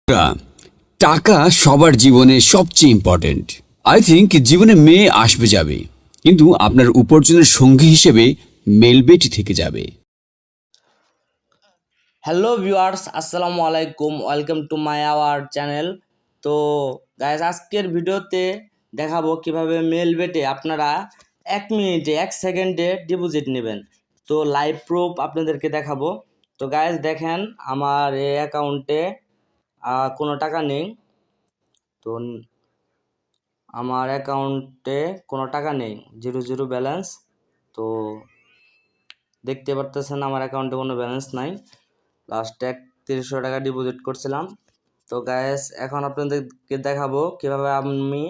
টাকা সবার জীবনে সবচেয়ে ইম্পর্টেন্ট। আই থিঙ্ক জীবনে মেয়ে আসবে যাবে, কিন্তু আপনার উপার্জনের সঙ্গী হিসেবে মেল বেটি থেকে যাবে। হ্যালো ভিউয়ার্স, আসসালামু আলাইকুম, welcome to my our channel. তো গাইস, আজকের ভিডিওতে দেখাবো কিভাবে মেল বেটে আপনারা 1 মিনিটে 1 সেকেন্ডে ডিপোজিট নেবেন। তো লাইভ প্রুফ আপনাদেরকে দেখাবো। তো গাইস দেখেন, আমার এই অ্যাকাউন্টে কোনো টাকা নেই। তো আমার অ্যাকাউন্টে কোনো টাকা নেই, জিরো জিরো ব্যালেন্স। তো দেখতে পারতেছেন আমার অ্যাকাউন্টে কোনো ব্যালেন্স নাই। লাস্ট 3100 টাকা ডিপোজিট করছিলাম। তো গায়েস, এখন আপনাদেরকে দেখাবো কিভাবে আমি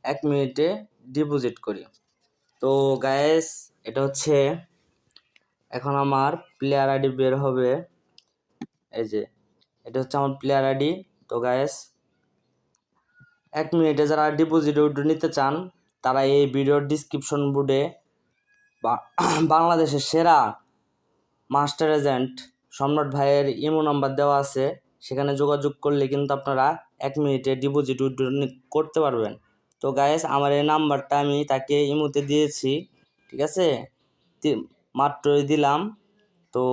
1 মিনিটে ডিপোজিট করি। তো গায়েস, এটা হচ্ছে এখন আমার প্লেয়ার আইডি বের হবে। এই যে এটা হচ্ছে আমার প্লেয়ার আইডি। তো গায়েস, 1 মিনিটে যারা ডিপোজিট উইথড্র নিতে চান তারা এই ভিডিওর ডিসক্রিপশন বোর্ডে বাংলাদেশের সেরা মাস্টার এজেন্ট সম্রাট ভাইয়ের ইমো নাম্বার দেওয়া আছে, সেখানে যোগাযোগ করলে কিন্তু আপনারা 1 মিনিটে ডিপোজিট উইথড্র করতে পারবেন। তো গাইস, আমার এই নাম্বারটা আমি তাকে ইমোতে দিয়েছি, ঠিক আছে, মাত্রই দিলাম। তো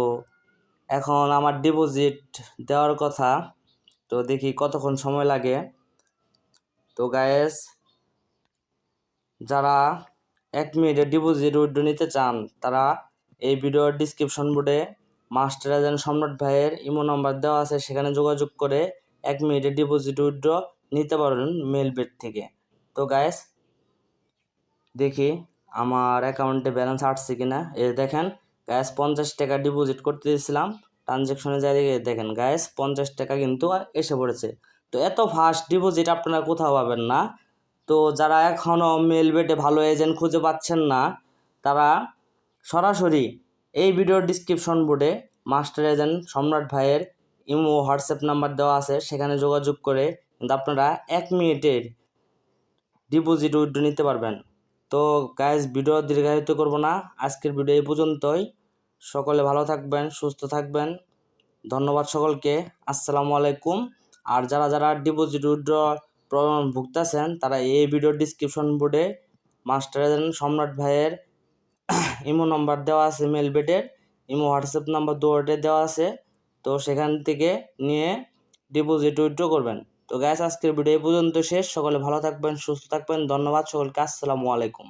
এখন আমার ডিপোজিট দেওয়ার কথা, তো দেখি কতক্ষণ সময় লাগে। তো গাইস, যারা 1 মিনিটে ডিপোজিট উইথড্র নিতে চান তারা এই ভিডিওর ডিসক্রিপশন বোর্ডে মাস্টার এজেন্ট সম্রাট ভাইয়ের ইমো নাম্বার দেওয়া আছে, সেখানে যোগাযোগ করে 1 মিনিটে ডিপোজিট উইথড্র নিতে পারবেন মেল বেট থেকে। তো গাইস, দেখি আমার অ্যাকাউন্টে ব্যালেন্স আসছে কিনা। এই দেখেন গাইস, 50 টাকা ডিপোজিট করতে দিয়েছিলাম, ট্রানজ্যাকশনে যাই দেখেন গাইস 50 টাকা কিন্তু এসে পড়েছে। তো এত ফাস্ট ডিপোজিট আপনারা কোথাও পাবেন না। তো যারা এখনও মেল বেটে ভালো এজেন্ট খুঁজে পাচ্ছেন না, তারা সরাসরি এই ভিডিওর ডিসক্রিপশন বোর্ডে মাস্টার এজেন্ট সম্রাট ভাইয়ের ইমো হোয়াটসঅ্যাপ নাম্বার দেওয়া আছে, সেখানে যোগাযোগ করে কিন্তু আপনারা 1 মিনিটের ডিপোজিট উইথড্র নিতে পারবেন। তো গাইজ, ভিডিও দীর্ঘায়িত করব না, আজকের ভিডিও এই পর্যন্তই। সকলে ভালো থাকবেন, সুস্থ থাকবেন। ধন্যবাদ সকলকে, আসসালামু আলাইকুম। আর যারা যারা ডিপোজিট উইথড্র প্রবলেম ভুগতেছেন তারা এই ভিডিওর ডিসক্রিপশন বোর্ডে মাস্টার এজেন্ট সম্রাট ভাইয়ের ইমো নাম্বার দেওয়া আছে, মেল বেটের ইমো হোয়াটসঅ্যাপ নাম্বার দুটোতে দেওয়া আছে, তো সেখান থেকে নিয়ে ডিপোজিট উইথড্র করবেন। তো গ্যাস, আজকের ভিডিও এই পর্যন্ত শেষ। সকলে ভালো থাকবেন, সুস্থ থাকবেন। ধন্যবাদ সকলকে, আসসালামু আলাইকুম।